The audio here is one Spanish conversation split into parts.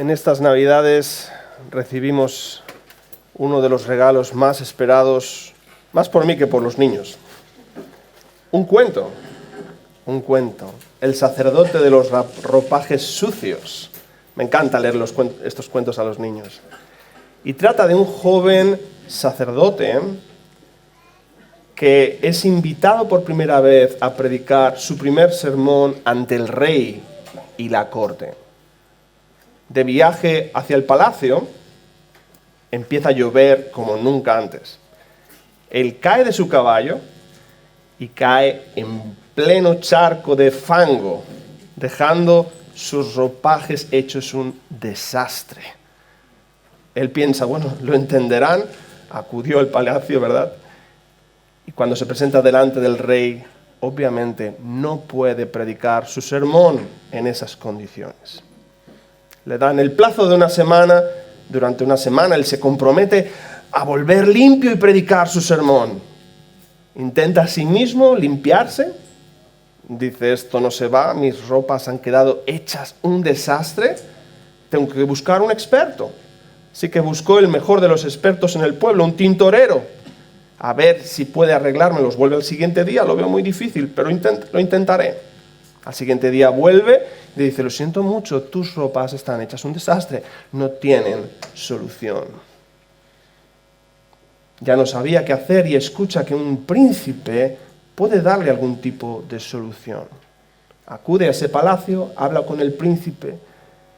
En estas Navidades recibimos uno de los regalos más esperados, más por mí que por los niños. Un cuento. El sacerdote de los ropajes sucios. Me encanta leer estos cuentos a los niños. Y trata de un joven sacerdote que es invitado por primera vez a predicar su primer sermón ante el rey y la corte. De viaje hacia el palacio, empieza a llover como nunca antes. Él cae de su caballo y cae en pleno charco de fango, dejando sus ropajes hechos un desastre. Él piensa, bueno, lo entenderán, acudió al palacio, ¿verdad? Y cuando se presenta delante del rey, obviamente no puede predicar su sermón en esas condiciones. Le dan el plazo de una semana. Durante una semana él se compromete a volver limpio y predicar su sermón. Intenta a sí mismo limpiarse. Dice, esto no se va, mis ropas han quedado hechas un desastre. Tengo que buscar un experto. Así que buscó el mejor de los expertos en el pueblo, un tintorero. A ver si puede arreglármelos. Vuelve al siguiente día, lo veo muy difícil, pero lo intentaré. Al siguiente día vuelve y dice, lo siento mucho, tus ropas están hechas un desastre, no tienen solución. Ya no sabía qué hacer y escucha que un príncipe puede darle algún tipo de solución. Acude a ese palacio, habla con el príncipe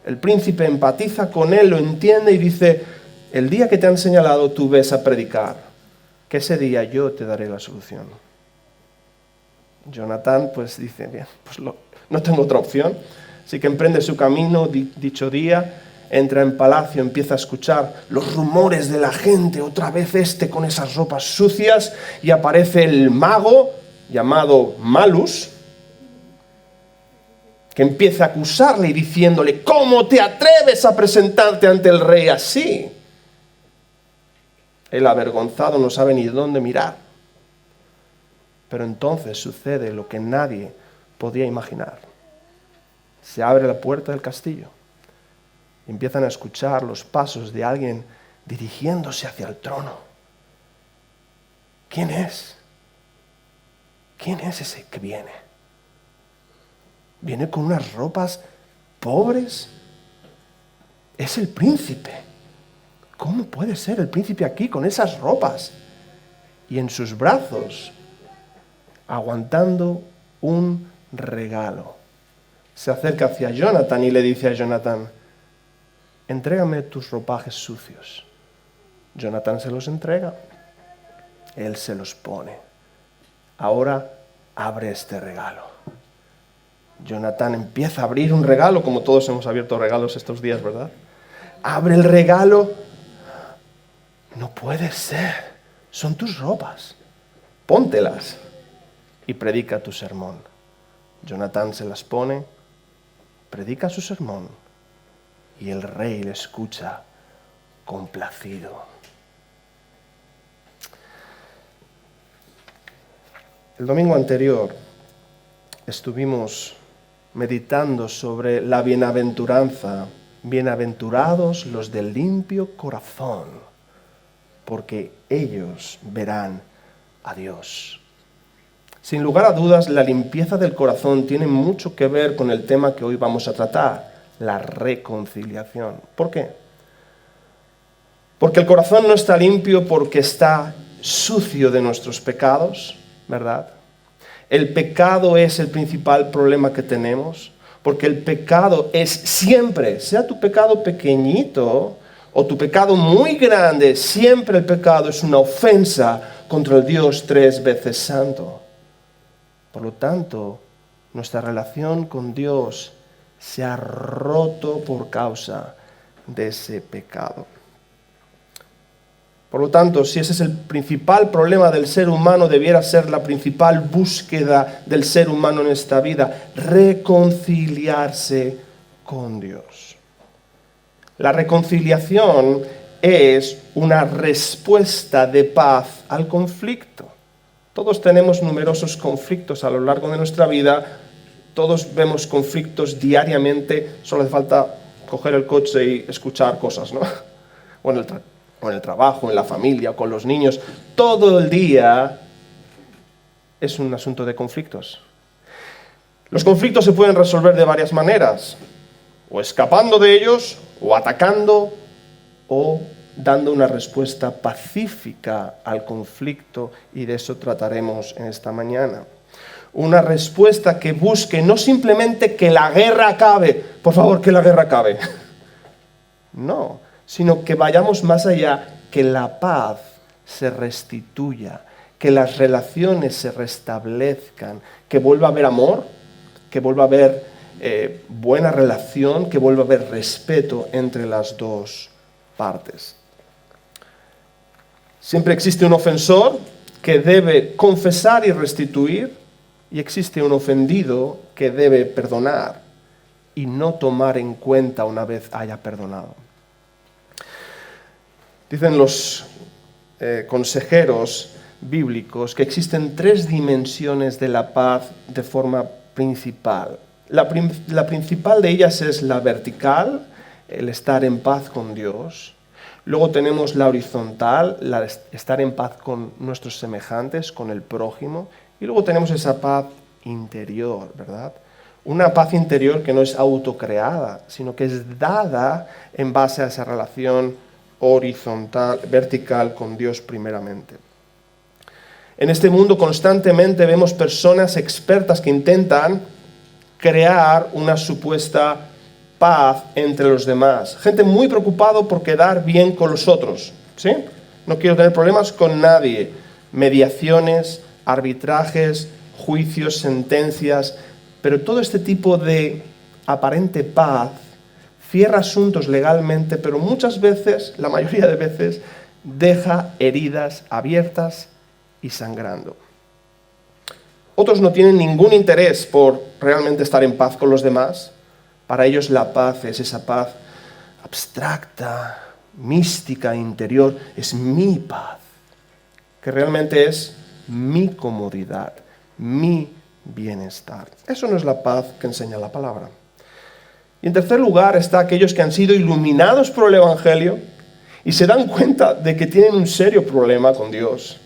empatiza con él, lo entiende y dice, el día que te han señalado tú ves a predicar, que ese día yo te daré la solución. Jonatán pues dice, bien, pues no tengo otra opción. Así que emprende su camino dicho día, entra en palacio, empieza a escuchar los rumores de la gente, otra vez con esas ropas sucias, y aparece el mago llamado Malus, que empieza a acusarle y diciéndole, ¿cómo te atreves a presentarte ante el rey así? Él avergonzado no sabe ni dónde mirar. Pero entonces sucede lo que nadie podía imaginar. Se abre la puerta del castillo. Empiezan a escuchar los pasos de alguien dirigiéndose hacia el trono. ¿Quién es? ¿Quién es ese que viene? ¿Viene con unas ropas pobres? Es el príncipe. ¿Cómo puede ser el príncipe aquí con esas ropas? Y en sus brazos, aguantando un regalo. Se acerca hacia Jonatán y le dice a Jonatán, entrégame tus ropajes sucios. Jonatán se los entrega. Él se los pone. Ahora abre este regalo. Jonatán empieza a abrir un regalo, como todos hemos abierto regalos estos días, ¿verdad? Abre el regalo. No puede ser. Son tus ropas. Póntelas y predica tu sermón. Jonatán se las pone, predica su sermón y el rey le escucha complacido. El domingo anterior estuvimos meditando sobre la bienaventuranza. Bienaventurados los de limpio corazón, porque ellos verán a Dios. Sin lugar a dudas, la limpieza del corazón tiene mucho que ver con el tema que hoy vamos a tratar, la reconciliación. ¿Por qué? Porque el corazón no está limpio porque está sucio de nuestros pecados, ¿verdad? El pecado es el principal problema que tenemos, porque el pecado es siempre, sea tu pecado pequeñito o tu pecado muy grande, siempre el pecado es una ofensa contra el Dios 3 veces santo. Por lo tanto, nuestra relación con Dios se ha roto por causa de ese pecado. Por lo tanto, si ese es el principal problema del ser humano, debiera ser la principal búsqueda del ser humano en esta vida, reconciliarse con Dios. La reconciliación es una respuesta de paz al conflicto. Todos tenemos numerosos conflictos a lo largo de nuestra vida, todos vemos conflictos diariamente, solo hace falta coger el coche y escuchar cosas, ¿no? O en el trabajo, en la familia, con los niños. Todo el día es un asunto de conflictos. Los conflictos se pueden resolver de varias maneras. O escapando de ellos, o atacando, o dando una respuesta pacífica al conflicto, y de eso trataremos en esta mañana. Una respuesta que busque no simplemente que la guerra acabe, por favor, que la guerra acabe. No, sino que vayamos más allá, que la paz se restituya, que las relaciones se restablezcan, que vuelva a haber amor, que vuelva a haber buena relación, que vuelva a haber respeto entre las dos partes. Siempre existe un ofensor que debe confesar y restituir, y existe un ofendido que debe perdonar y no tomar en cuenta una vez haya perdonado. Dicen los consejeros bíblicos que existen 3 dimensiones de la paz de forma principal. La principal de ellas es la vertical, el estar en paz con Dios. Luego tenemos la horizontal, estar en paz con nuestros semejantes, con el prójimo. Y luego tenemos esa paz interior, ¿verdad? Una paz interior que no es autocreada, sino que es dada en base a esa relación horizontal, vertical con Dios primeramente. En este mundo constantemente vemos personas expertas que intentan crear una supuesta paz entre los demás. Gente muy preocupada por quedar bien con los otros, ¿sí? No quiero tener problemas con nadie. Mediaciones, arbitrajes, juicios, sentencias, pero todo este tipo de aparente paz cierra asuntos legalmente, pero muchas veces, la mayoría de veces, deja heridas abiertas y sangrando. Otros no tienen ningún interés por realmente estar en paz con los demás. Para ellos la paz es esa paz abstracta, mística, interior. Es mi paz, que realmente es mi comodidad, mi bienestar. Eso no es la paz que enseña la palabra. Y en tercer lugar está aquellos que han sido iluminados por el Evangelio y se dan cuenta de que tienen un serio problema con Dios,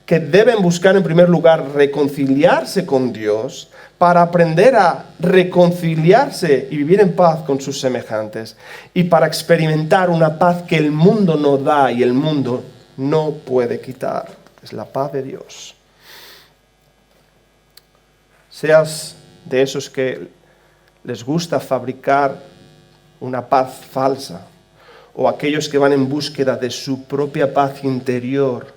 que deben buscar en primer lugar reconciliarse con Dios para aprender a reconciliarse y vivir en paz con sus semejantes, y para experimentar una paz que el mundo no da y el mundo no puede quitar. Es la paz de Dios. Seas de esos que les gusta fabricar una paz falsa, o aquellos que van en búsqueda de su propia paz interior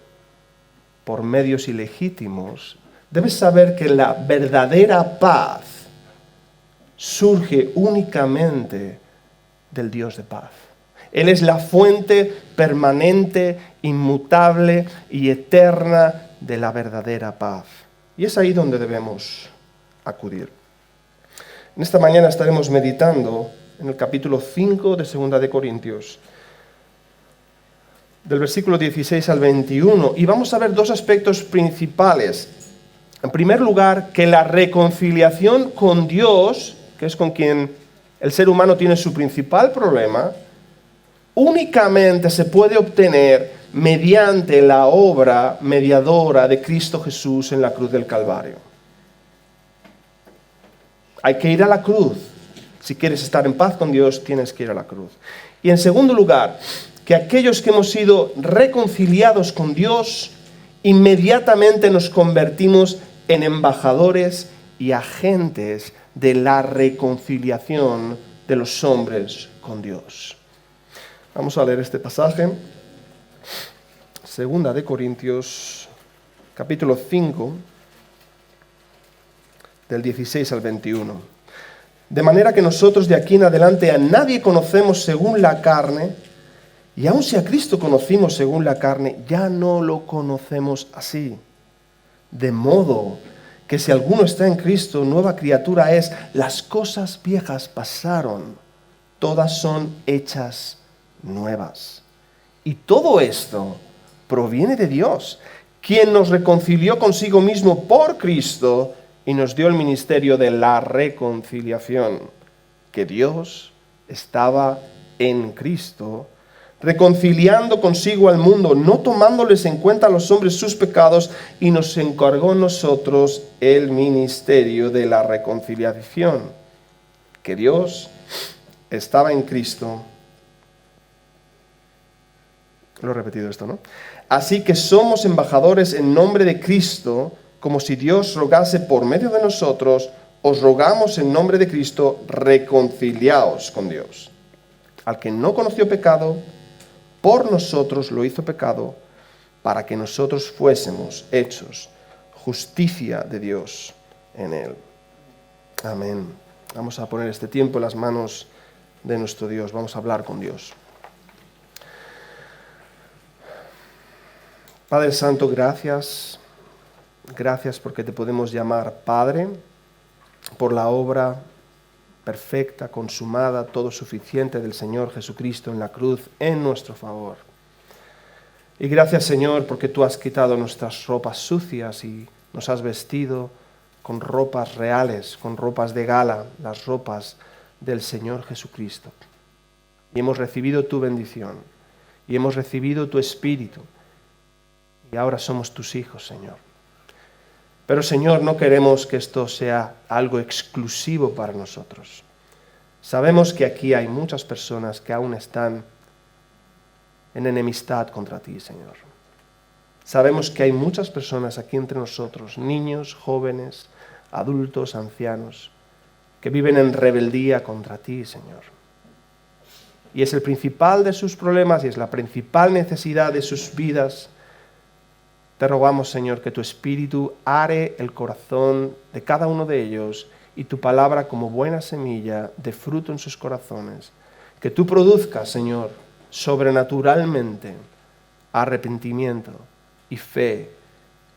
por medios ilegítimos, debes saber que la verdadera paz surge únicamente del Dios de paz. Él es la fuente permanente, inmutable y eterna de la verdadera paz. Y es ahí donde debemos acudir. En esta mañana estaremos meditando en el capítulo 5 de 2 de Corintios, del versículo 16 al 21, y vamos a ver 2 aspectos principales. En primer lugar, que la reconciliación con Dios, que es con quien el ser humano tiene su principal problema, únicamente se puede obtener mediante la obra mediadora de Cristo Jesús en la cruz del Calvario. Hay que ir a la cruz. Si quieres estar en paz con Dios, tienes que ir a la cruz. Y en segundo lugar, que aquellos que hemos sido reconciliados con Dios, inmediatamente nos convertimos en embajadores y agentes de la reconciliación de los hombres con Dios. Vamos a leer este pasaje. 2 de Corintios, capítulo 5, del 16 al 21. De manera que nosotros de aquí en adelante a nadie conocemos según la carne, y aun si a Cristo conocimos según la carne, ya no lo conocemos así. De modo que si alguno está en Cristo, nueva criatura es. Las cosas viejas pasaron, todas son hechas nuevas. Y todo esto proviene de Dios, quien nos reconcilió consigo mismo por Cristo y nos dio el ministerio de la reconciliación. Que Dios estaba en Cristo, reconciliando consigo al mundo, no tomándoles en cuenta a los hombres sus pecados, y nos encargó a nosotros el ministerio de la reconciliación. Que Dios estaba en Cristo. Lo he repetido esto, ¿no? Así que somos embajadores en nombre de Cristo, como si Dios rogase por medio de nosotros. Os rogamos en nombre de Cristo, reconciliaos con Dios. Al que no conoció pecado, por nosotros lo hizo pecado, para que nosotros fuésemos hechos justicia de Dios en él. Amén. Vamos a poner este tiempo en las manos de nuestro Dios. Vamos a hablar con Dios. Padre Santo, gracias. Gracias porque te podemos llamar Padre, por la obra perfecta, consumada, todo suficiente del Señor Jesucristo en la cruz en nuestro favor. Y gracias, Señor, porque tú has quitado nuestras ropas sucias y nos has vestido con ropas reales, con ropas de gala, las ropas del Señor Jesucristo. Y hemos recibido tu bendición, y hemos recibido tu Espíritu, y ahora somos tus hijos, Señor. Pero, Señor, no queremos que esto sea algo exclusivo para nosotros. Sabemos que aquí hay muchas personas que aún están en enemistad contra ti, Señor. Sabemos que hay muchas personas aquí entre nosotros, niños, jóvenes, adultos, ancianos, que viven en rebeldía contra ti, Señor. Y es el principal de sus problemas y es la principal necesidad de sus vidas. Te rogamos, Señor, que tu Espíritu are el corazón de cada uno de ellos y tu palabra como buena semilla dé fruto en sus corazones. Que tú produzcas, Señor, sobrenaturalmente arrepentimiento y fe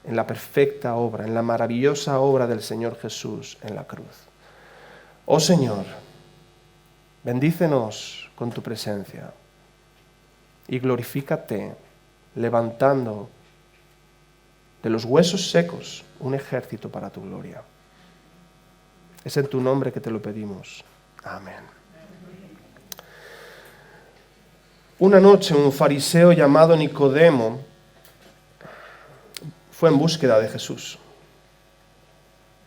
en la perfecta obra, en la maravillosa obra del Señor Jesús en la cruz. Oh Señor, bendícenos con tu presencia y glorifícate levantando de los huesos secos un ejército para tu gloria. Es en tu nombre que te lo pedimos. Amén. Una noche un fariseo llamado Nicodemo fue en búsqueda de Jesús.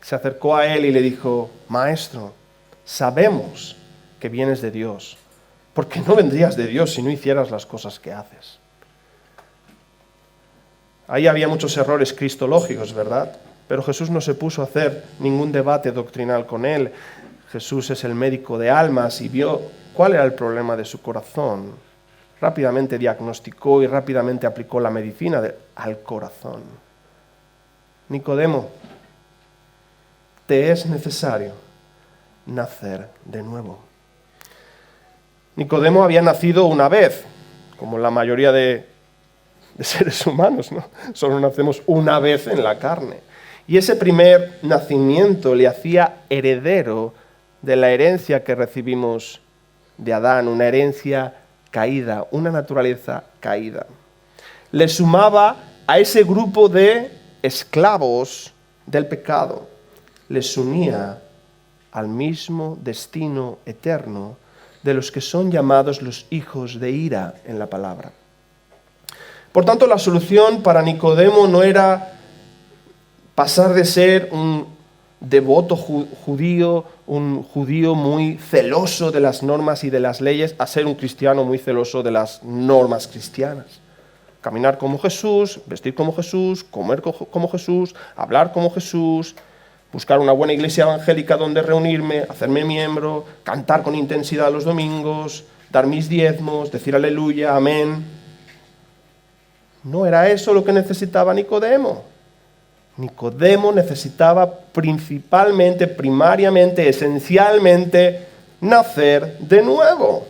Se acercó a él y le dijo: Maestro, sabemos que vienes de Dios, porque no vendrías de Dios si no hicieras las cosas que haces. Ahí había muchos errores cristológicos, ¿verdad? Pero Jesús no se puso a hacer ningún debate doctrinal con él. Jesús es el médico de almas y vio cuál era el problema de su corazón. Rápidamente diagnosticó y rápidamente aplicó la medicina al corazón. Nicodemo, te es necesario nacer de nuevo. Nicodemo había nacido una vez, como la mayoría de seres humanos, ¿no? Solo nacemos una vez en la carne. Y ese primer nacimiento le hacía heredero de la herencia que recibimos de Adán, una herencia caída, una naturaleza caída. Le sumaba a ese grupo de esclavos del pecado. Les unía al mismo destino eterno de los que son llamados los hijos de ira en la palabra. Por tanto, la solución para Nicodemo no era pasar de ser un devoto judío, un judío muy celoso de las normas y de las leyes, a ser un cristiano muy celoso de las normas cristianas. Caminar como Jesús, vestir como Jesús, comer como Jesús, hablar como Jesús, buscar una buena iglesia evangélica donde reunirme, hacerme miembro, cantar con intensidad los domingos, dar mis diezmos, decir aleluya, amén. No era eso lo que necesitaba Nicodemo. Nicodemo necesitaba principalmente, primariamente, esencialmente, nacer de nuevo.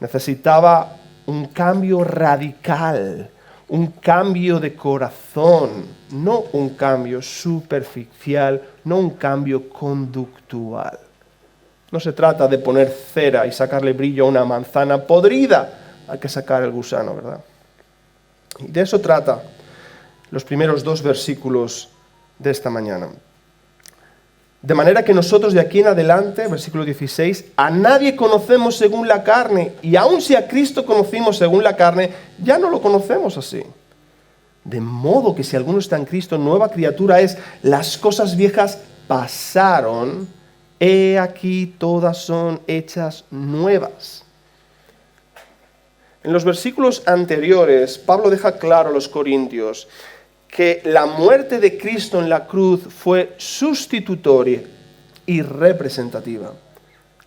Necesitaba un cambio radical, un cambio de corazón, no un cambio superficial, no un cambio conductual. No se trata de poner cera y sacarle brillo a una manzana podrida. Hay que sacar el gusano, ¿verdad? Y de eso trata los primeros 2 versículos de esta mañana. De manera que nosotros de aquí en adelante, versículo 16, a nadie conocemos según la carne, y aun si a Cristo conocimos según la carne, ya no lo conocemos así. De modo que si alguno está en Cristo, nueva criatura es, las cosas viejas pasaron, he aquí todas son hechas nuevas. En los versículos anteriores, Pablo deja claro a los corintios que la muerte de Cristo en la cruz fue sustitutoria y representativa.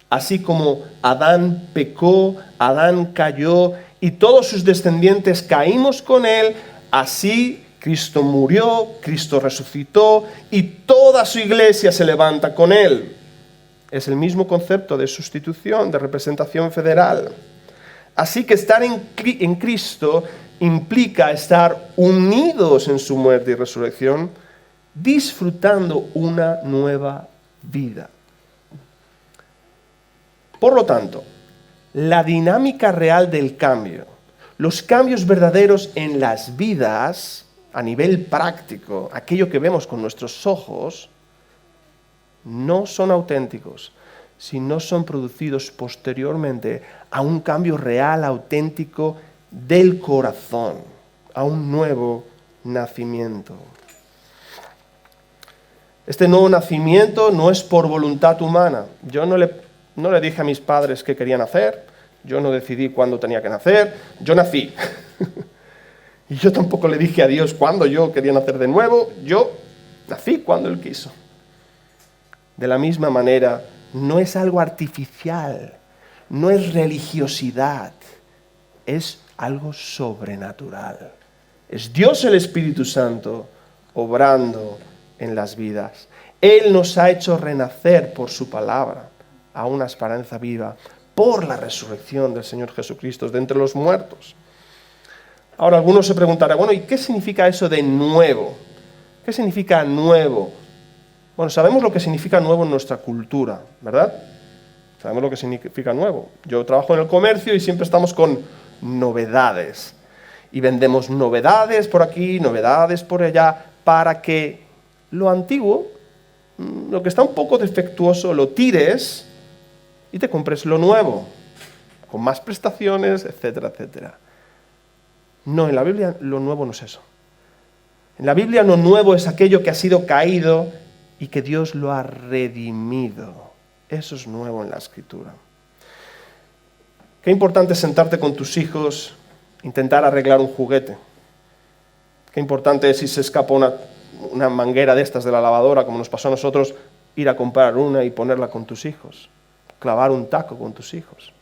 Así como Adán pecó, Adán cayó y todos sus descendientes caímos con él, así Cristo murió, Cristo resucitó y toda su iglesia se levanta con él. Es el mismo concepto de sustitución, de representación federal. Así que estar en Cristo implica estar unidos en su muerte y resurrección, disfrutando una nueva vida. Por lo tanto, la dinámica real del cambio, los cambios verdaderos en las vidas, a nivel práctico, aquello que vemos con nuestros ojos, no son auténticos, si no son producidos posteriormente a un cambio real, auténtico del corazón, a un nuevo nacimiento. Este nuevo nacimiento no es por voluntad humana. Yo no le dije a mis padres qué querían hacer, yo no decidí cuándo tenía que nacer, yo nací. Y yo tampoco le dije a Dios cuándo yo quería nacer de nuevo, yo nací cuando Él quiso. De la misma manera, no es algo artificial, no es religiosidad, es algo sobrenatural. Es Dios el Espíritu Santo obrando en las vidas. Él nos ha hecho renacer por su palabra a una esperanza viva por la resurrección del Señor Jesucristo de entre los muertos. Ahora algunos se preguntarán, bueno, ¿y qué significa eso de nuevo? ¿Qué significa nuevo? Bueno, sabemos lo que significa nuevo en nuestra cultura, ¿verdad? Sabemos lo que significa nuevo. Yo trabajo en el comercio y siempre estamos con novedades. Y vendemos novedades por aquí, novedades por allá, para que lo antiguo, lo que está un poco defectuoso, lo tires y te compres lo nuevo, con más prestaciones, etcétera, etcétera. No, en la Biblia lo nuevo no es eso. En la Biblia lo nuevo es aquello que ha sido caído y que Dios lo ha redimido. Eso es nuevo en la Escritura. Qué importante es sentarte con tus hijos, intentar arreglar un juguete. Qué importante es si se escapa una manguera de estas de la lavadora, como nos pasó a nosotros, ir a comprar una y ponerla con tus hijos. Clavar un taco con tus hijos.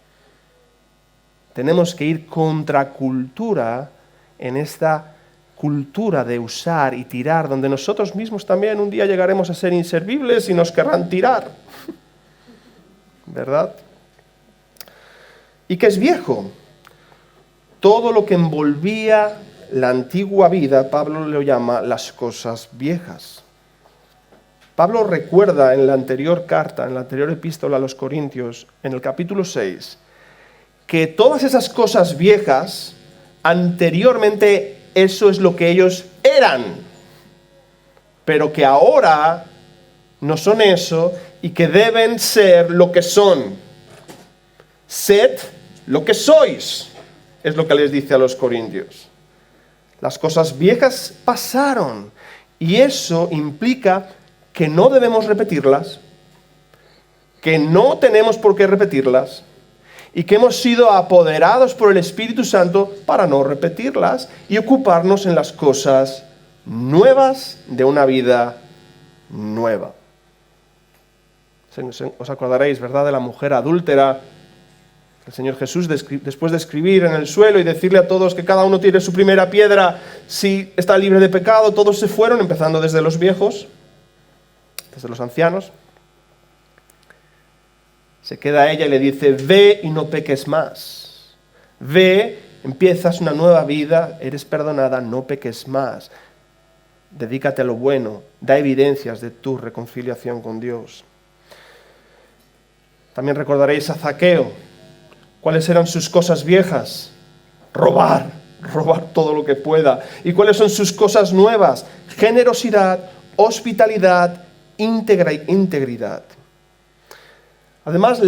Tenemos que ir contra cultura en esta cultura de usar y tirar, donde nosotros mismos también un día llegaremos a ser inservibles y nos querrán tirar. ¿Verdad? ¿Y qué es viejo? Todo lo que envolvía la antigua vida, Pablo lo llama las cosas viejas. Pablo recuerda en la anterior carta, en la anterior epístola a los Corintios, en el capítulo 6, que todas esas cosas viejas, anteriormente eso es lo que ellos eran, pero que ahora no son eso y que deben ser lo que son. Sed lo que sois, es lo que les dice a los corintios. Las cosas viejas pasaron y eso implica que no debemos repetirlas, que no tenemos por qué repetirlas y que hemos sido apoderados por el Espíritu Santo para no repetirlas y ocuparnos en las cosas nuevas de una vida nueva. Os acordaréis, ¿verdad?, de la mujer adúltera. El Señor Jesús, después de escribir en el suelo y decirle a todos que cada uno tire su primera piedra si está libre de pecado, todos se fueron, empezando desde los viejos, desde los ancianos. Se queda ella y le dice, ve y no peques más. Ve, empiezas una nueva vida, eres perdonada, no peques más. Dedícate a lo bueno, da evidencias de tu reconciliación con Dios. También recordaréis a Zaqueo. ¿Cuáles eran sus cosas viejas? Robar todo lo que pueda. ¿Y cuáles son sus cosas nuevas? Generosidad, hospitalidad, integridad. Además,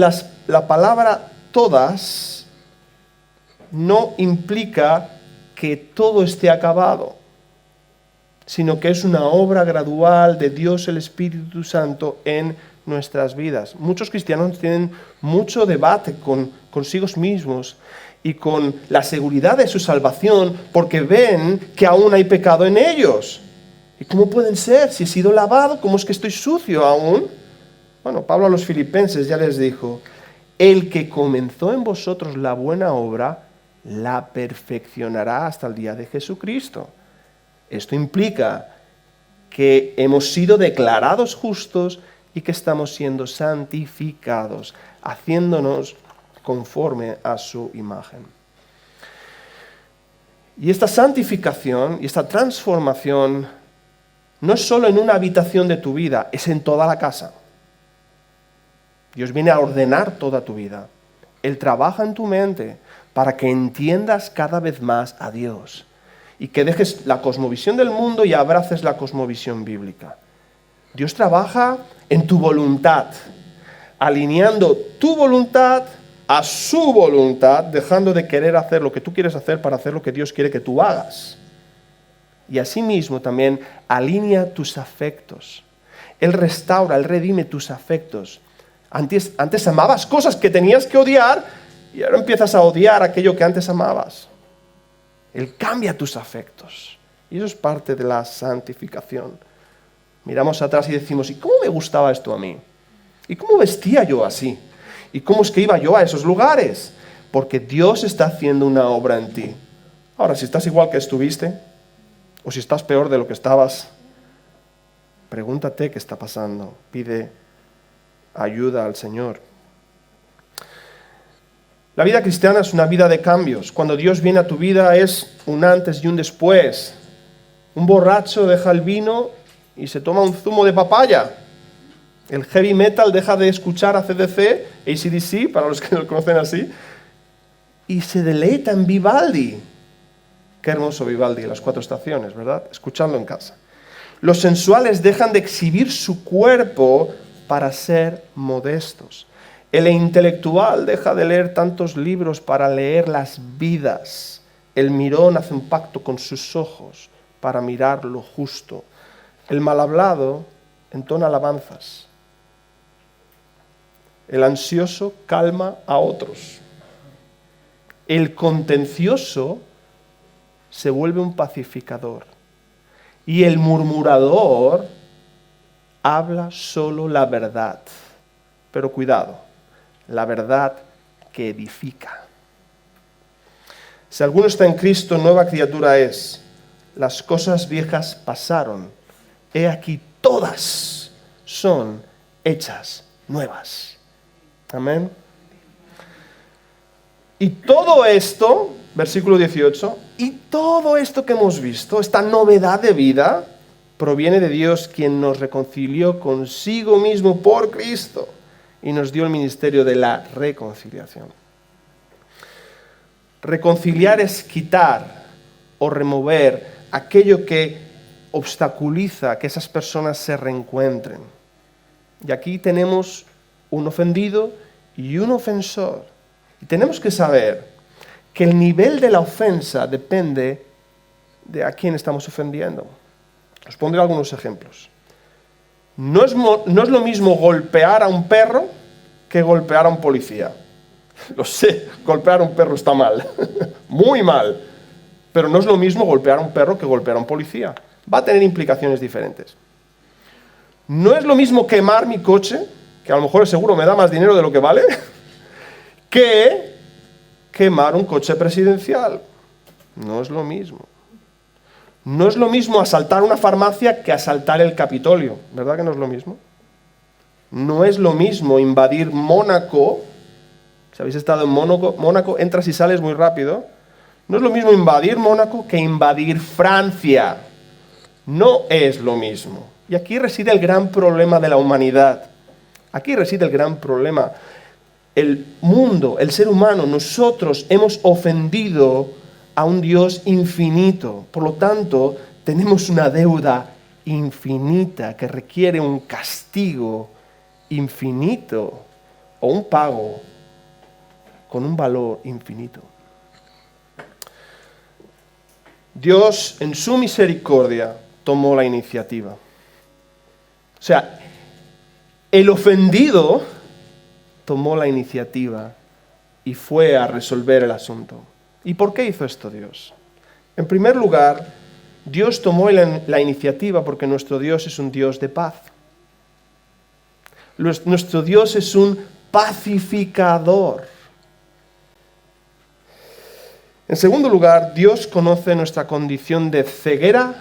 la palabra todas no implica que todo esté acabado, sino que es una obra gradual de Dios el Espíritu Santo en nuestras vidas. Muchos cristianos tienen mucho debate consigo mismos y con la seguridad de su salvación porque ven que aún hay pecado en ellos. ¿Y cómo pueden ser? Si he sido lavado, ¿cómo es que estoy sucio aún? Bueno, Pablo a los filipenses ya les dijo, el que comenzó en vosotros la buena obra, la perfeccionará hasta el día de Jesucristo. Esto implica que hemos sido declarados justos y que estamos siendo santificados, haciéndonos conforme a su imagen. Y esta santificación y esta transformación no es solo en una habitación de tu vida, es en toda la casa. Dios viene a ordenar toda tu vida. Él trabaja en tu mente para que entiendas cada vez más a Dios y que dejes la cosmovisión del mundo y abraces la cosmovisión bíblica. Dios trabaja en tu voluntad, alineando tu voluntad a su voluntad, dejando de querer hacer lo que tú quieres hacer para hacer lo que Dios quiere que tú hagas. Y asimismo también alinea tus afectos. Él restaura, Él redime tus afectos. Antes amabas cosas que tenías que odiar y ahora empiezas a odiar aquello que antes amabas. Él cambia tus afectos. Y eso es parte de la santificación. Miramos atrás y decimos, ¿y cómo me gustaba esto a mí? ¿Y cómo vestía yo así? ¿Y cómo es que iba yo a esos lugares? Porque Dios está haciendo una obra en ti. Ahora, si estás igual que estuviste, o si estás peor de lo que estabas, pregúntate qué está pasando. Pide ayuda al Señor. La vida cristiana es una vida de cambios. Cuando Dios viene a tu vida es un antes y un después. Un borracho deja el vino y se toma un zumo de papaya. El heavy metal deja de escuchar a CDC, AC/DC, para los que lo conocen así, y se deleita en Vivaldi. Qué hermoso Vivaldi, las 4 estaciones, ¿verdad? Escuchadlo en casa. Los sensuales dejan de exhibir su cuerpo para ser modestos. El intelectual deja de leer tantos libros para leer las vidas. El mirón hace un pacto con sus ojos para mirar lo justo. El mal hablado entona alabanzas. El ansioso calma a otros. El contencioso se vuelve un pacificador. Y el murmurador habla solo la verdad. Pero cuidado, la verdad que edifica. Si alguno está en Cristo, nueva criatura es. Las cosas viejas pasaron. He aquí, todas son hechas nuevas. Amén. Y todo esto, versículo 18, y todo esto que hemos visto, esta novedad de vida, proviene de Dios, quien nos reconcilió consigo mismo por Cristo y nos dio el ministerio de la reconciliación. Reconciliar es quitar o remover aquello que obstaculiza que esas personas se reencuentren. Y aquí tenemos un ofendido y un ofensor. Y tenemos que saber que el nivel de la ofensa depende de a quién estamos ofendiendo. Os pondré algunos ejemplos. No es lo mismo golpear a un perro que golpear a un policía. Lo sé, golpear a un perro está mal, muy mal. Pero no es lo mismo golpear a un perro que golpear a un policía. Va a tener implicaciones diferentes. No es lo mismo quemar mi coche, que a lo mejor seguro me da más dinero de lo que vale, que quemar un coche presidencial. No es lo mismo. No es lo mismo asaltar una farmacia que asaltar el Capitolio. ¿Verdad que no es lo mismo? No es lo mismo invadir Mónaco. Si habéis estado en Mónaco, entras y sales muy rápido. No es lo mismo invadir Mónaco que invadir Francia. No es lo mismo. Y aquí reside el gran problema de la humanidad. Aquí reside el gran problema. El mundo, el ser humano, nosotros hemos ofendido a un Dios infinito. Por lo tanto, tenemos una deuda infinita que requiere un castigo infinito o un pago con un valor infinito. Dios, en su misericordia, tomó la iniciativa. O sea, el ofendido tomó la iniciativa y fue a resolver el asunto. ¿Y por qué hizo esto Dios? En primer lugar, Dios tomó la iniciativa porque nuestro Dios es un Dios de paz. Nuestro Dios es un pacificador. En segundo lugar, Dios conoce nuestra condición de ceguera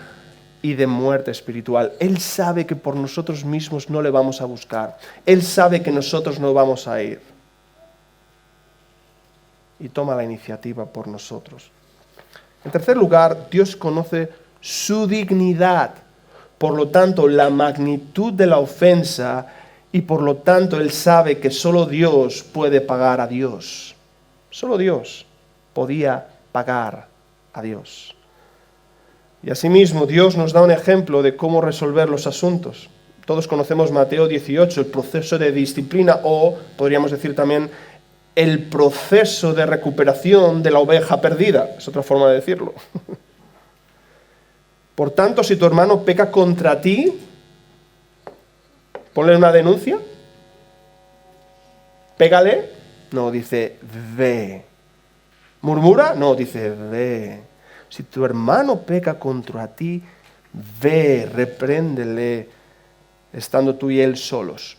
y de muerte espiritual. Él sabe que por nosotros mismos no le vamos a buscar. Él sabe que nosotros no vamos a ir. Y toma la iniciativa por nosotros. En tercer lugar, Dios conoce su dignidad. Por lo tanto, la magnitud de la ofensa y por lo tanto Él sabe que solo Dios puede pagar a Dios. Solo Dios podía pagar a Dios. Y asimismo, Dios nos da un ejemplo de cómo resolver los asuntos. Todos conocemos Mateo 18, el proceso de disciplina, o podríamos decir también el proceso de recuperación de la oveja perdida. Es otra forma de decirlo. Por tanto, si tu hermano peca contra ti, ponle una denuncia. Pégale. No, dice ve. ¿Murmura? No, dice ve. Si tu hermano peca contra ti, ve, repréndele, estando tú y él solos.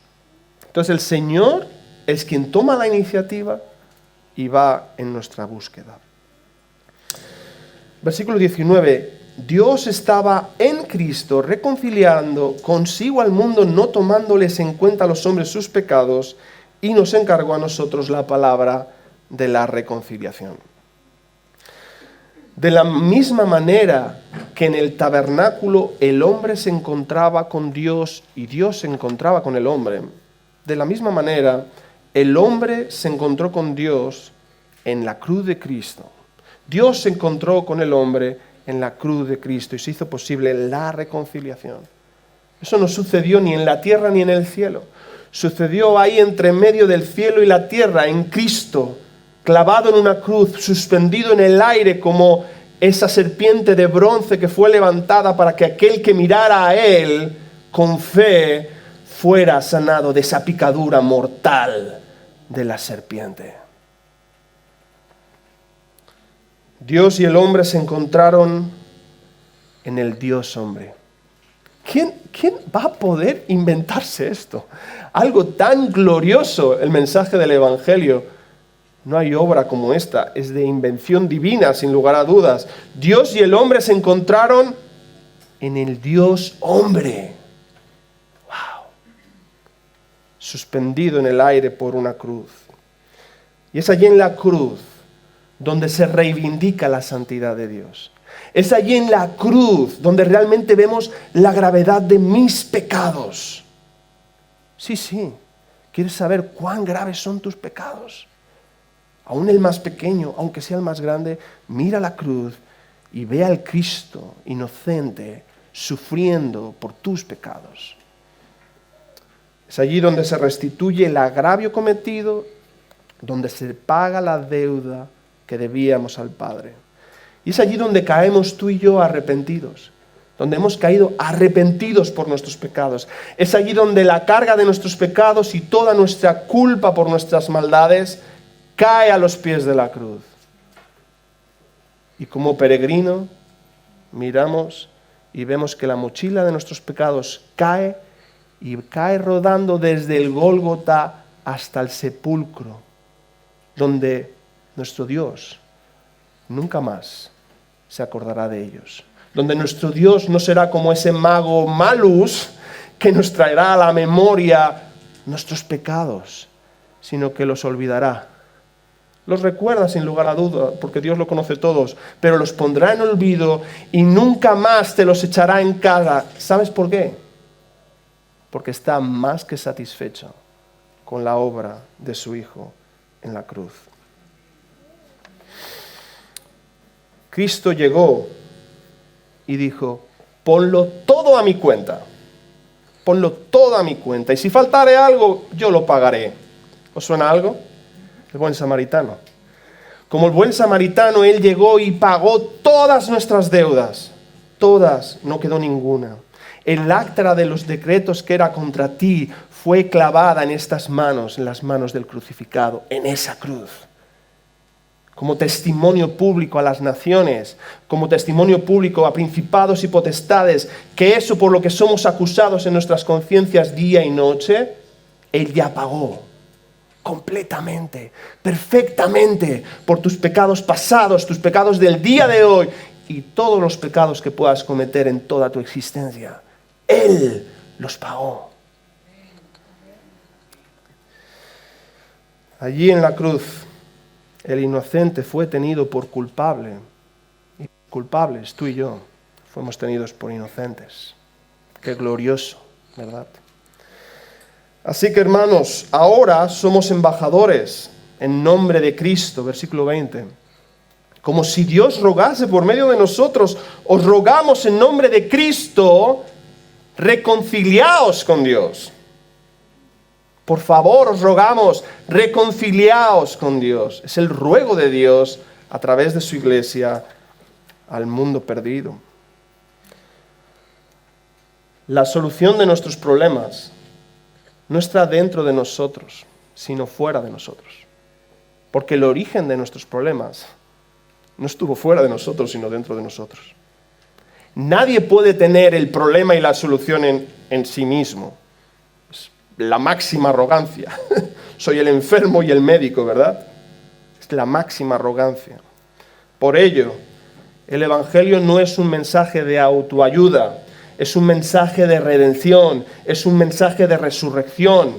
Entonces el Señor es quien toma la iniciativa y va en nuestra búsqueda. Versículo 19. Dios estaba en Cristo reconciliando consigo al mundo, no tomándoles en cuenta a los hombres sus pecados, y nos encargó a nosotros la palabra de la reconciliación. De la misma manera que en el tabernáculo el hombre se encontraba con Dios y Dios se encontraba con el hombre, de la misma manera el hombre se encontró con Dios en la cruz de Cristo. Dios se encontró con el hombre en la cruz de Cristo y se hizo posible la reconciliación. Eso no sucedió ni en la tierra ni en el cielo. Sucedió ahí entre medio del cielo y la tierra, en Cristo, clavado en una cruz, suspendido en el aire como esa serpiente de bronce que fue levantada para que aquel que mirara a Él con fe fuera sanado de esa picadura mortal de la serpiente. Dios y el hombre se encontraron en el Dios hombre. ¿Quién va a poder inventarse esto? Algo tan glorioso, el mensaje del Evangelio. No hay obra como esta, es de invención divina, sin lugar a dudas. Dios y el hombre se encontraron en el Dios hombre. ¡Wow! Suspendido en el aire por una cruz. Y es allí en la cruz donde se reivindica la santidad de Dios. Es allí en la cruz donde realmente vemos la gravedad de mis pecados. Sí. ¿Quieres saber cuán graves son tus pecados? Aún el más pequeño, aunque sea el más grande, mira la cruz y ve al Cristo inocente sufriendo por tus pecados. Es allí donde se restituye el agravio cometido, donde se paga la deuda que debíamos al Padre. Y es allí donde caemos tú y yo arrepentidos, donde hemos caído arrepentidos por nuestros pecados. Es allí donde la carga de nuestros pecados y toda nuestra culpa por nuestras maldades cae a los pies de la cruz. Y como peregrino miramos y vemos que la mochila de nuestros pecados cae y cae rodando desde el Gólgota hasta el sepulcro, donde nuestro Dios nunca más se acordará de ellos. Donde nuestro Dios no será como ese mago Malus que nos traerá a la memoria nuestros pecados, sino que los olvidará. Los recuerda sin lugar a duda, porque Dios lo conoce todos, pero los pondrá en olvido y nunca más te los echará en cara. ¿Sabes por qué? Porque está más que satisfecho con la obra de su Hijo en la cruz. Cristo llegó y dijo: ponlo todo todo a mi cuenta. Ponlo todo a mi cuenta. Y si faltare algo, yo lo pagaré. ¿Os suena algo? El buen samaritano. Como el buen samaritano, Él llegó y pagó todas nuestras deudas. Todas, no quedó ninguna. El acta de los decretos que era contra ti fue clavada en estas manos, en las manos del crucificado, en esa cruz. Como testimonio público a las naciones, como testimonio público a principados y potestades, que eso por lo que somos acusados en nuestras conciencias día y noche, Él ya pagó completamente, perfectamente, por tus pecados pasados, tus pecados del día de hoy y todos los pecados que puedas cometer en toda tu existencia. Él los pagó. Allí en la cruz, el inocente fue tenido por culpable. Y culpables, tú y yo, fuimos tenidos por inocentes. Qué glorioso, ¿verdad? Así que, hermanos, ahora somos embajadores en nombre de Cristo, versículo 20. Como si Dios rogase por medio de nosotros, os rogamos en nombre de Cristo, reconciliaos con Dios. Por favor, os rogamos, reconciliaos con Dios. Es el ruego de Dios a través de su iglesia al mundo perdido. La solución de nuestros problemas no está dentro de nosotros, sino fuera de nosotros. Porque el origen de nuestros problemas no estuvo fuera de nosotros, sino dentro de nosotros. Nadie puede tener el problema y la solución en sí mismo. Es la máxima arrogancia. Soy el enfermo y el médico, ¿verdad? Es la máxima arrogancia. Por ello, el Evangelio no es un mensaje de autoayuda, es un mensaje de redención, es un mensaje de resurrección.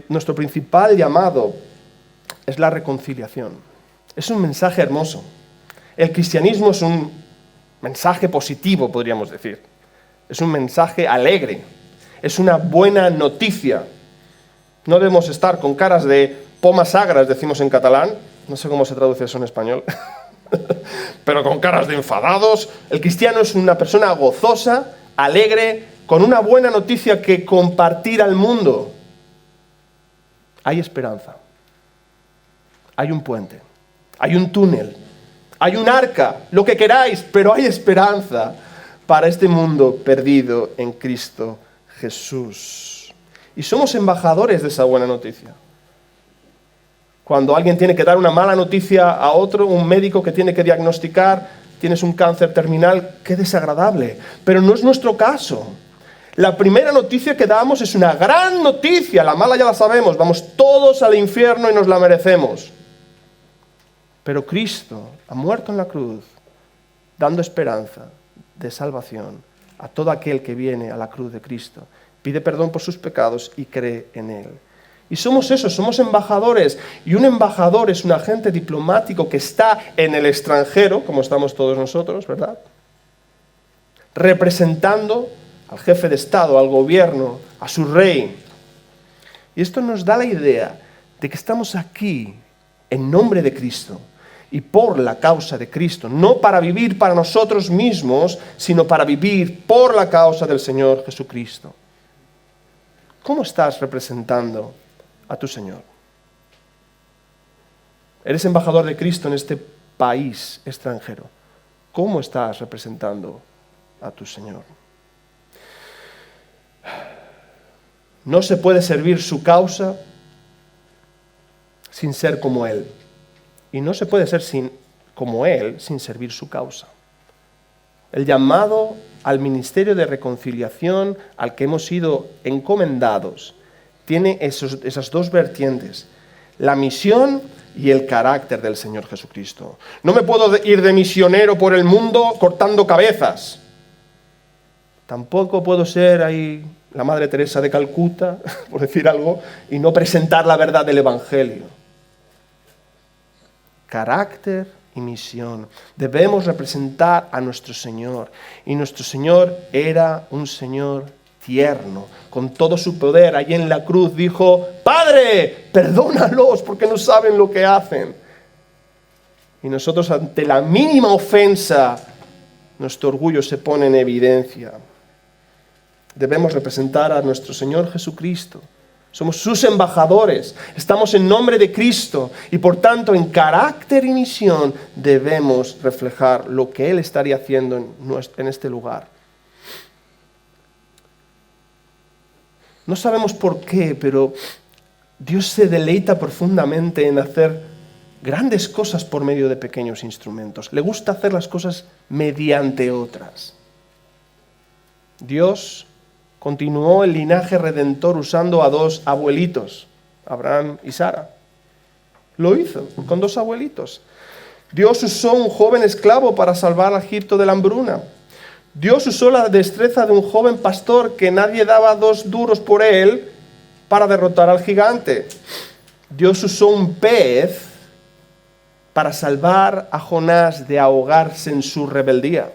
Nuestro principal llamado es la reconciliación. Es un mensaje hermoso. El cristianismo es un mensaje positivo, podríamos decir. Es un mensaje alegre. Es una buena noticia. No debemos estar con caras de pomas sagras, decimos en catalán. No sé cómo se traduce eso en español. Pero con caras de enfadados. El cristiano es una persona gozosa, alegre, con una buena noticia que compartir al mundo. Hay esperanza. Hay un puente. Hay un túnel. Hay un arca. Lo que queráis, pero hay esperanza para este mundo perdido en Cristo Jesús. Y somos embajadores de esa buena noticia. Cuando alguien tiene que dar una mala noticia a otro, un médico que tiene que diagnosticar, tienes un cáncer terminal, qué desagradable. Pero no es nuestro caso. La primera noticia que damos es una gran noticia, la mala ya la sabemos, vamos todos al infierno y nos la merecemos. Pero Cristo ha muerto en la cruz, dando esperanza de salvación a todo aquel que viene a la cruz de Cristo, pide perdón por sus pecados y cree en Él. Y somos eso, somos embajadores. Y un embajador es un agente diplomático que está en el extranjero, como estamos todos nosotros, ¿verdad? Representando al jefe de Estado, al gobierno, a su rey. Y esto nos da la idea de que estamos aquí en nombre de Cristo y por la causa de Cristo, no para vivir para nosotros mismos, sino para vivir por la causa del Señor Jesucristo. ¿Cómo estás representando a tu Señor? Eres embajador de Cristo en este país extranjero. ¿Cómo estás representando a tu Señor? No se puede servir su causa sin ser como Él. Y no se puede ser como Él sin servir su causa. El llamado al ministerio de reconciliación al que hemos sido encomendados tiene esas dos vertientes, la misión y el carácter del Señor Jesucristo. No me puedo ir de misionero por el mundo cortando cabezas. Tampoco puedo ser ahí la Madre Teresa de Calcuta, por decir algo, y no presentar la verdad del Evangelio. Carácter y misión. Debemos representar a nuestro Señor. Y nuestro Señor era un Señor tierno, con todo su poder. Allí en la cruz dijo: Padre, perdónalos porque no saben lo que hacen. Y nosotros ante la mínima ofensa nuestro orgullo se pone en evidencia. Debemos representar a nuestro Señor Jesucristo. Somos sus embajadores, estamos en nombre de Cristo y por tanto en carácter y misión debemos reflejar lo que Él estaría haciendo en este lugar. No sabemos por qué, pero Dios se deleita profundamente en hacer grandes cosas por medio de pequeños instrumentos. Le gusta hacer las cosas mediante otras. Dios continuó el linaje redentor usando a 2 abuelitos, Abraham y Sara. Lo hizo con 2 abuelitos. Dios usó un joven esclavo para salvar a Egipto de la hambruna. Dios usó la destreza de un joven pastor que nadie daba 2 duros por él para derrotar al gigante. Dios usó un pez para salvar a Jonás de ahogarse en su rebeldía.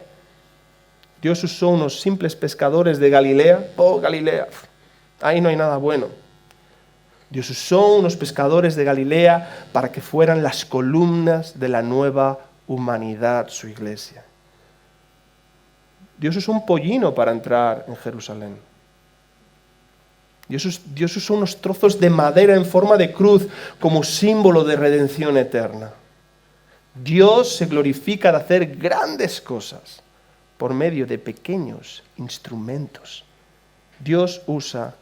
Dios usó unos simples pescadores de Galilea. Oh, Galilea, ahí no hay nada bueno. Dios usó unos pescadores de Galilea para que fueran las columnas de la nueva humanidad, su iglesia. Dios usó un pollino para entrar en Jerusalén. Dios usó unos trozos de madera en forma de cruz como símbolo de redención eterna. Dios se glorifica de hacer grandes cosas por medio de pequeños instrumentos. Dios usa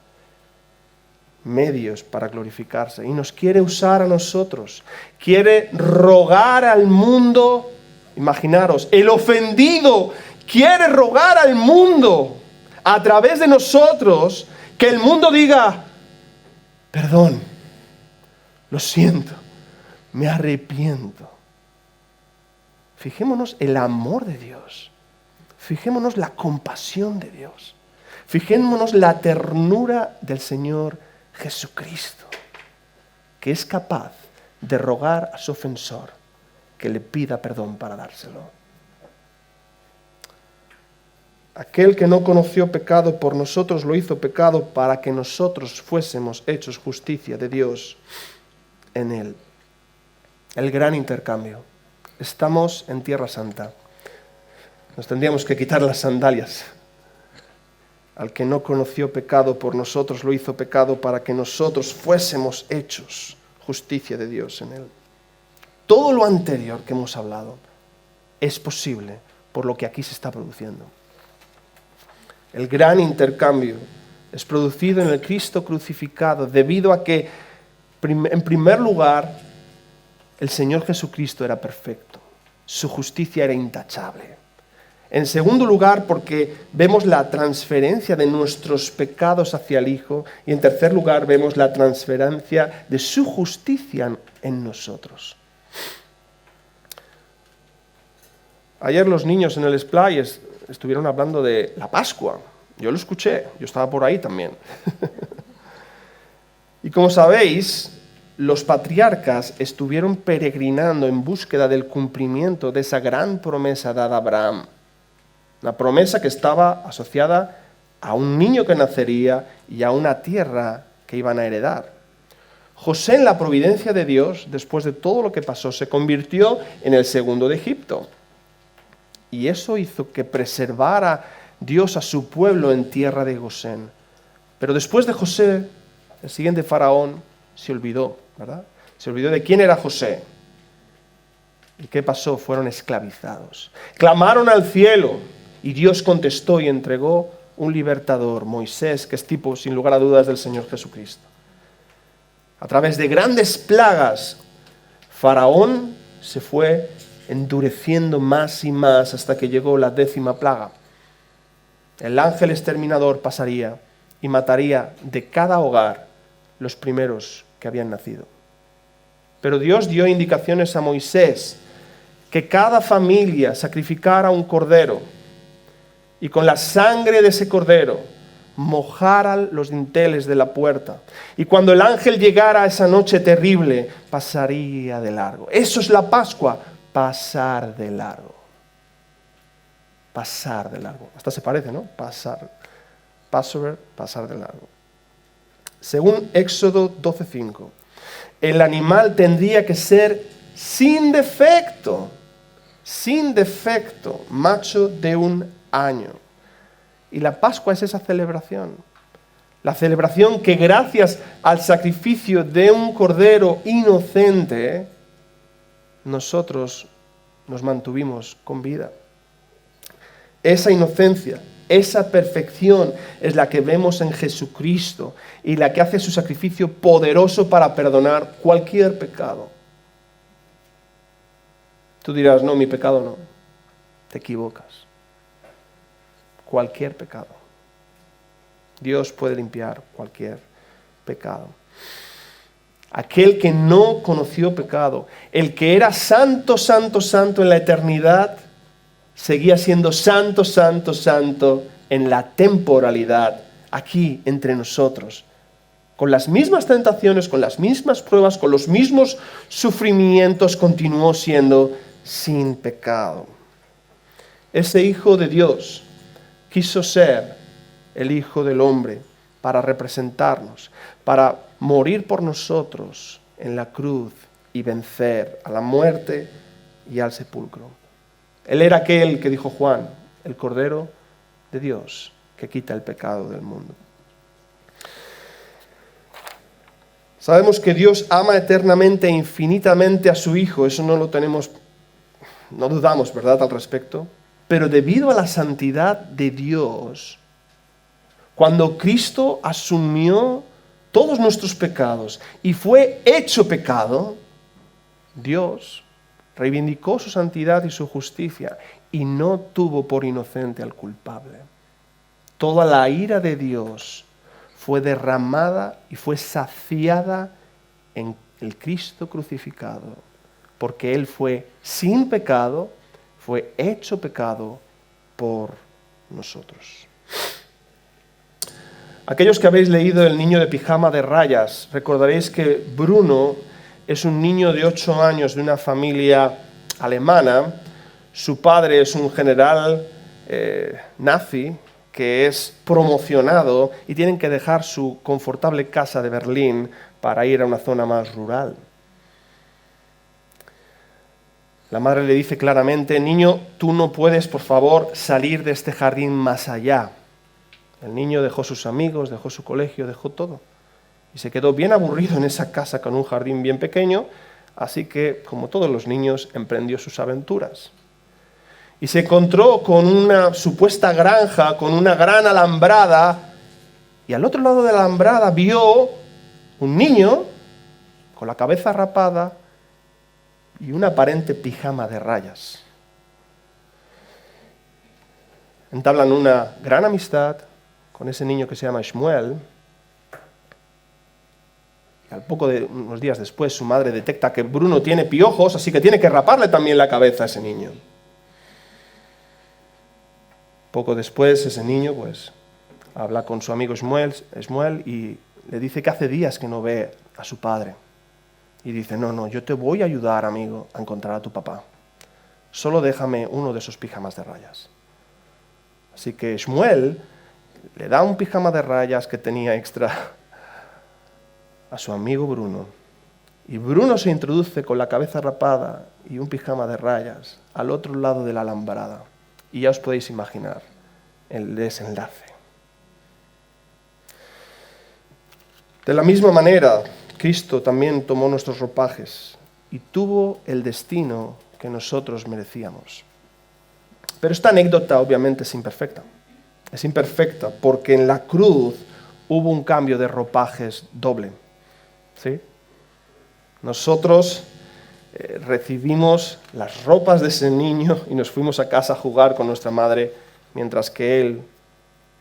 medios para glorificarse y nos quiere usar a nosotros. Quiere rogar al mundo, imaginaros, el ofendido quiere rogar al mundo a través de nosotros que el mundo diga, perdón, lo siento, me arrepiento. Fijémonos el amor de Dios. Fijémonos la compasión de Dios. Fijémonos la ternura del Señor Jesucristo, que es capaz de rogar a su ofensor que le pida perdón para dárselo. Aquel que no conoció pecado por nosotros lo hizo pecado para que nosotros fuésemos hechos justicia de Dios en él. El gran intercambio. Estamos en Tierra Santa. Nos tendríamos que quitar las sandalias. Al que no conoció pecado por nosotros lo hizo pecado para que nosotros fuésemos hechos justicia de Dios en él. Todo lo anterior que hemos hablado es posible por lo que aquí se está produciendo. El gran intercambio es producido en el Cristo crucificado debido a que, en primer lugar, el Señor Jesucristo era perfecto. Su justicia era intachable. En segundo lugar, porque vemos la transferencia de nuestros pecados hacia el Hijo. Y en tercer lugar, vemos la transferencia de su justicia en nosotros. Ayer los niños en el Splay estuvieron hablando de la Pascua. Yo lo escuché, yo estaba por ahí también. Y como sabéis, los patriarcas estuvieron peregrinando en búsqueda del cumplimiento de esa gran promesa dada a Abraham. Una promesa que estaba asociada a un niño que nacería y a una tierra que iban a heredar. José, en la providencia de Dios, después de todo lo que pasó, se convirtió en el segundo de Egipto. Y eso hizo que preservara Dios a su pueblo en tierra de Gosén. Pero después de José, el siguiente faraón se olvidó, ¿verdad? Se olvidó de quién era José. ¿Y qué pasó? Fueron esclavizados. Clamaron al cielo y Dios contestó y entregó un libertador, Moisés, que es tipo, sin lugar a dudas, del Señor Jesucristo. A través de grandes plagas, Faraón se fue endureciendo más y más hasta que llegó la 10ª plaga. El ángel exterminador pasaría y mataría de cada hogar los primeros que habían nacido. Pero Dios dio indicaciones a Moisés que cada familia sacrificara un cordero y con la sangre de ese cordero mojaran los dinteles de la puerta. Y cuando el ángel llegara a esa noche terrible, pasaría de largo. Eso es la Pascua, pasar de largo. Pasar de largo. Hasta se parece, ¿no? Passover, pasar de largo. Según Éxodo 12:5, el animal tendría que ser sin defecto. sin defecto, macho de 1 año. Y la Pascua es esa celebración. La celebración que gracias al sacrificio de un cordero inocente, nosotros nos mantuvimos con vida. Esa inocencia, esa perfección es la que vemos en Jesucristo y la que hace su sacrificio poderoso para perdonar cualquier pecado. Tú dirás, no, mi pecado no. Te equivocas. Cualquier pecado. Dios puede limpiar cualquier pecado. Aquel que no conoció pecado, el que era santo, santo, santo en la eternidad, seguía siendo santo, santo, santo en la temporalidad, aquí entre nosotros. Con las mismas tentaciones, con las mismas pruebas, con los mismos sufrimientos, continuó siendo sin pecado. Ese Hijo de Dios quiso ser el Hijo del Hombre para representarnos, para morir por nosotros en la cruz y vencer a la muerte y al sepulcro. Él era aquel que dijo Juan, el Cordero de Dios que quita el pecado del mundo. Sabemos que Dios ama eternamente e infinitamente a su Hijo, eso no dudamos, ¿verdad?, al respecto. Pero debido a la santidad de Dios, cuando Cristo asumió todos nuestros pecados y fue hecho pecado, Dios reivindicó su santidad y su justicia y no tuvo por inocente al culpable. Toda la ira de Dios fue derramada y fue saciada en el Cristo crucificado, porque Él fue sin pecado, fue hecho pecado por nosotros. Aquellos que habéis leído El niño de pijama de rayas, recordaréis que Bruno es un niño de 8 años de una familia alemana. Su padre es un general nazi que es promocionado y tienen que dejar su confortable casa de Berlín para ir a una zona más rural. La madre le dice claramente, niño, tú no puedes, por favor, salir de este jardín más allá. El niño dejó sus amigos, dejó su colegio, dejó todo. Y se quedó bien aburrido en esa casa con un jardín bien pequeño, así que, como todos los niños, emprendió sus aventuras. Y se encontró con una supuesta granja, con una gran alambrada, y al otro lado de la alambrada vio un niño con la cabeza rapada y una aparente pijama de rayas. Entablan una gran amistad con ese niño que se llama Shmuel. Y al poco de unos días después su madre detecta que Bruno tiene piojos, así que tiene que raparle también la cabeza a ese niño. Poco después ese niño habla con su amigo Shmuel y le dice que hace días que no ve a su padre. Y dice, no, yo te voy a ayudar, amigo, a encontrar a tu papá. Solo déjame uno de esos pijamas de rayas. Así que Shmuel le da un pijama de rayas que tenía extra a su amigo Bruno. Y Bruno se introduce con la cabeza rapada y un pijama de rayas al otro lado de la alambrada. Y ya os podéis imaginar el desenlace. De la misma manera, Cristo también tomó nuestros ropajes y tuvo el destino que nosotros merecíamos. Pero esta anécdota obviamente es imperfecta. Es imperfecta porque en la cruz hubo un cambio de ropajes doble. ¿Sí? Nosotros recibimos las ropas de ese niño y nos fuimos a casa a jugar con nuestra madre, mientras que él,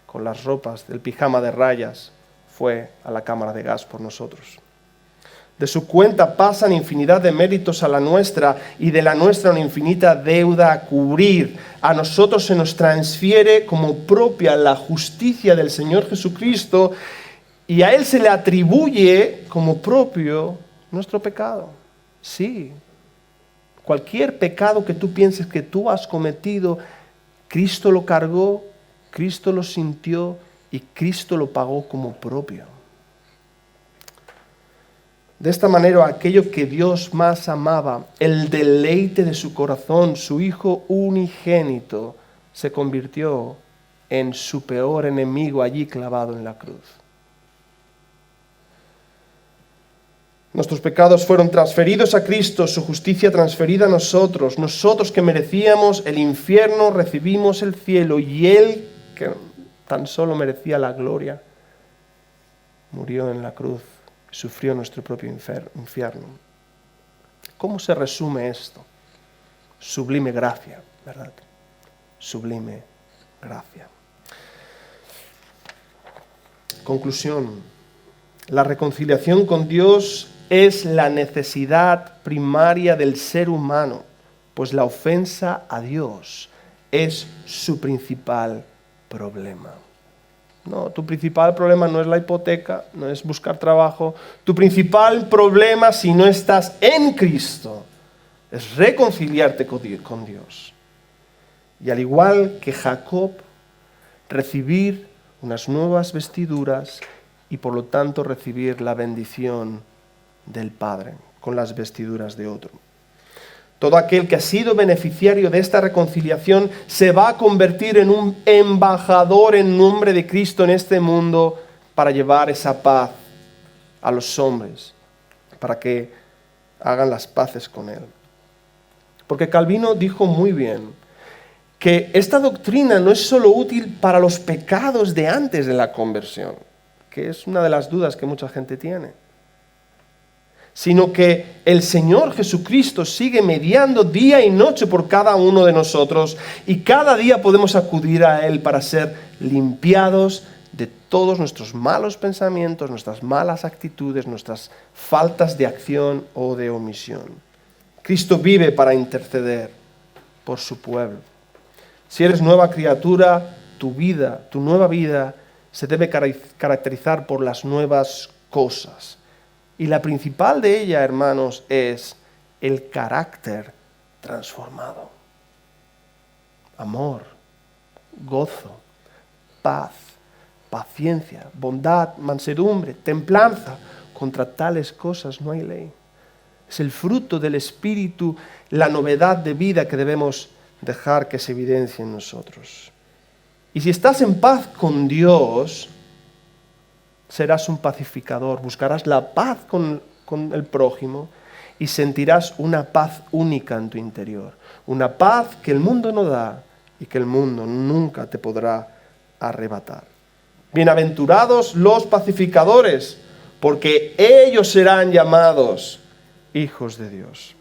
con las ropas del pijama de rayas, fue a la cámara de gas por nosotros. De su cuenta pasan infinidad de méritos a la nuestra y de la nuestra una infinita deuda a cubrir. A nosotros se nos transfiere como propia la justicia del Señor Jesucristo y a Él se le atribuye como propio nuestro pecado. Sí, cualquier pecado que tú pienses que tú has cometido, Cristo lo cargó, Cristo lo sintió y Cristo lo pagó como propio. De esta manera, aquello que Dios más amaba, el deleite de su corazón, su Hijo unigénito, se convirtió en su peor enemigo allí clavado en la cruz. Nuestros pecados fueron transferidos a Cristo, su justicia transferida a nosotros. Nosotros que merecíamos el infierno, recibimos el cielo, y Él, que tan solo merecía la gloria, murió en la cruz, sufrió nuestro propio infierno. ¿Cómo se resume esto? Sublime gracia, ¿verdad? Sublime gracia. Conclusión. La reconciliación con Dios es la necesidad primaria del ser humano, pues la ofensa a Dios es su principal problema. No, tu principal problema no es la hipoteca, no es buscar trabajo. Tu principal problema, si no estás en Cristo, es reconciliarte con Dios. Y al igual que Jacob, recibir unas nuevas vestiduras y por lo tanto recibir la bendición del Padre con las vestiduras de otro. Todo aquel que ha sido beneficiario de esta reconciliación se va a convertir en un embajador en nombre de Cristo en este mundo para llevar esa paz a los hombres, para que hagan las paces con Él. Porque Calvino dijo muy bien que esta doctrina no es solo útil para los pecados de antes de la conversión, que es una de las dudas que mucha gente tiene, sino que el Señor Jesucristo sigue mediando día y noche por cada uno de nosotros y cada día podemos acudir a Él para ser limpiados de todos nuestros malos pensamientos, nuestras malas actitudes, nuestras faltas de acción o de omisión. Cristo vive para interceder por su pueblo. Si eres nueva criatura, tu vida, tu nueva vida, se debe caracterizar por las nuevas cosas. Y la principal de ella, hermanos, es el carácter transformado. Amor, gozo, paz, paciencia, bondad, mansedumbre, templanza. Contra tales cosas no hay ley. Es el fruto del Espíritu, la novedad de vida que debemos dejar que se evidencie en nosotros. Y si estás en paz con Dios, serás un pacificador, buscarás la paz con el prójimo y sentirás una paz única en tu interior. Una paz que el mundo no da y que el mundo nunca te podrá arrebatar. Bienaventurados los pacificadores, porque ellos serán llamados hijos de Dios.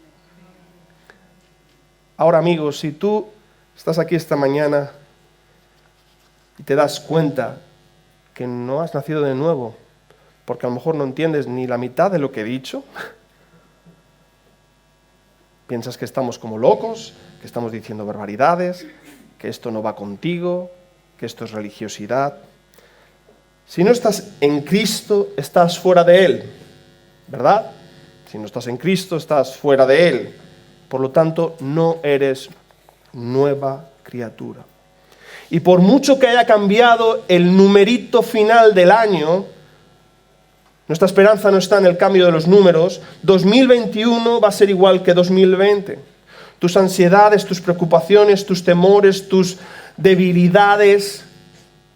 Ahora, amigos, si tú estás aquí esta mañana y te das cuenta que no has nacido de nuevo, porque a lo mejor no entiendes ni la mitad de lo que he dicho, piensas que estamos como locos, que estamos diciendo barbaridades, que esto no va contigo, que esto es religiosidad. Si no estás en Cristo, estás fuera de Él, ¿verdad? Si no estás en Cristo, estás fuera de Él. Por lo tanto, no eres nueva criatura. Y por mucho que haya cambiado el numerito final del año, nuestra esperanza no está en el cambio de los números. 2021 va a ser igual que 2020. Tus ansiedades, tus preocupaciones, tus temores, tus debilidades,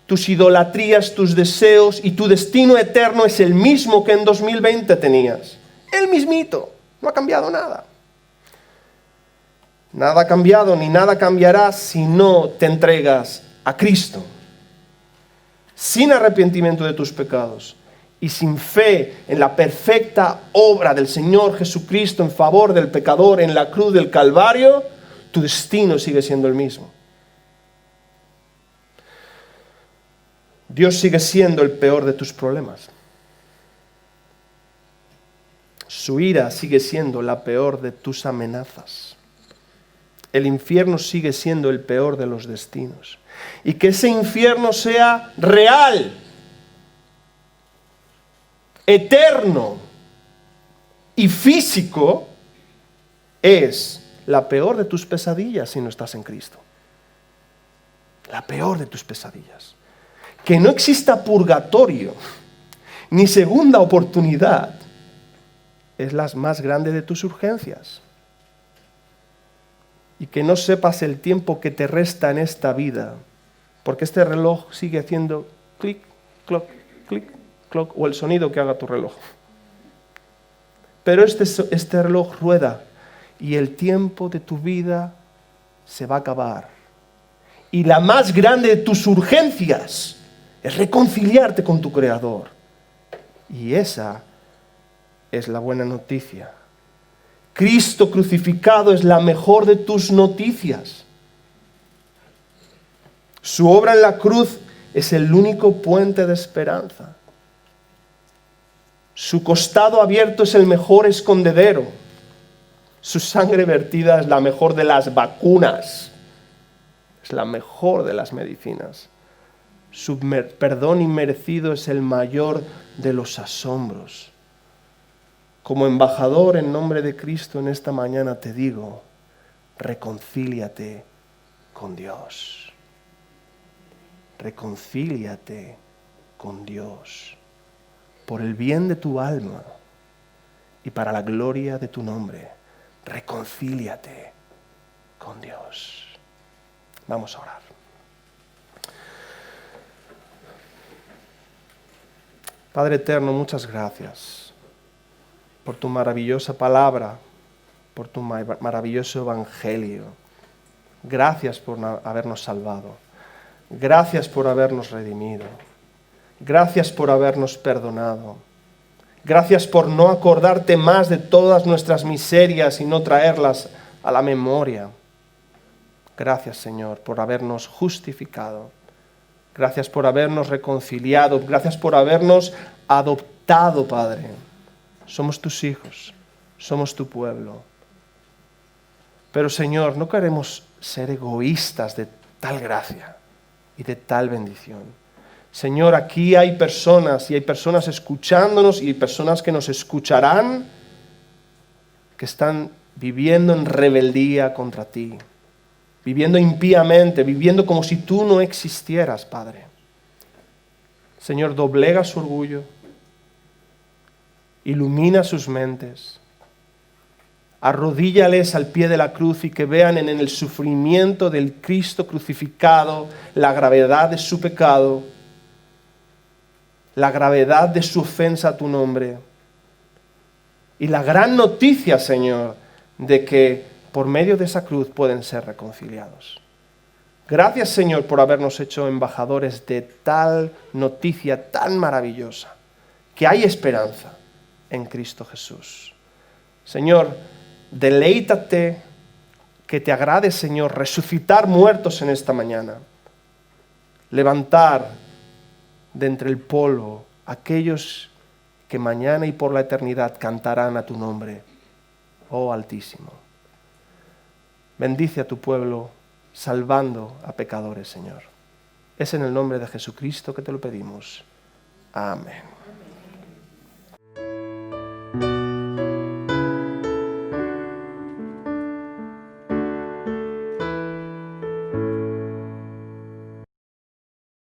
tus idolatrías, tus deseos y tu destino eterno es el mismo que en 2020 tenías. El mismito. No ha cambiado nada. Nada ha cambiado ni nada cambiará si no te entregas a Cristo. Sin arrepentimiento de tus pecados y sin fe en la perfecta obra del Señor Jesucristo en favor del pecador en la cruz del Calvario, tu destino sigue siendo el mismo. Dios sigue siendo el peor de tus problemas. Su ira sigue siendo la peor de tus amenazas. El infierno sigue siendo el peor de los destinos. Y que ese infierno sea real, eterno y físico, es la peor de tus pesadillas si no estás en Cristo. La peor de tus pesadillas. Que no exista purgatorio, ni segunda oportunidad, es la más grande de tus urgencias. Y que no sepas el tiempo que te resta en esta vida, porque este reloj sigue haciendo clic, cloc, clic, cloc, o el sonido que haga tu reloj. Pero este reloj rueda y el tiempo de tu vida se va a acabar. Y la más grande de tus urgencias es reconciliarte con tu Creador. Y esa es la buena noticia. Cristo crucificado es la mejor de tus noticias. Su obra en la cruz es el único puente de esperanza. Su costado abierto es el mejor escondedero. Su sangre vertida es la mejor de las vacunas. Es la mejor de las medicinas. Su perdón inmerecido es el mayor de los asombros. Como embajador en nombre de Cristo en esta mañana te digo, reconcíliate con Dios. Reconcíliate con Dios. Por el bien de tu alma y para la gloria de tu nombre, reconcíliate con Dios. Vamos a orar. Padre eterno, muchas gracias por tu maravillosa palabra, por tu maravilloso evangelio. Gracias por habernos salvado. Gracias por habernos redimido. Gracias por habernos perdonado. Gracias por no acordarte más de todas nuestras miserias y no traerlas a la memoria. Gracias, Señor, por habernos justificado. Gracias por habernos reconciliado. Gracias por habernos adoptado, Padre. Somos tus hijos, somos tu pueblo. Pero, Señor, no queremos ser egoístas de tal gracia y de tal bendición. Señor, aquí hay personas y hay personas escuchándonos y hay personas que nos escucharán que están viviendo en rebeldía contra ti, viviendo impíamente, viviendo como si tú no existieras, Padre. Señor, doblega su orgullo, ilumina sus mentes, arrodíllales al pie de la cruz y que vean en el sufrimiento del Cristo crucificado la gravedad de su pecado, la gravedad de su ofensa a tu nombre y la gran noticia, Señor, de que por medio de esa cruz pueden ser reconciliados. Gracias, Señor, por habernos hecho embajadores de tal noticia tan maravillosa, que hay esperanza en Cristo Jesús. Señor, deleítate, que te agrade, Señor, resucitar muertos en esta mañana, levantar de entre el polvo aquellos que mañana y por la eternidad cantarán a tu nombre, oh Altísimo. Bendice a tu pueblo, salvando a pecadores, Señor. Es en el nombre de Jesucristo que te lo pedimos. Amén.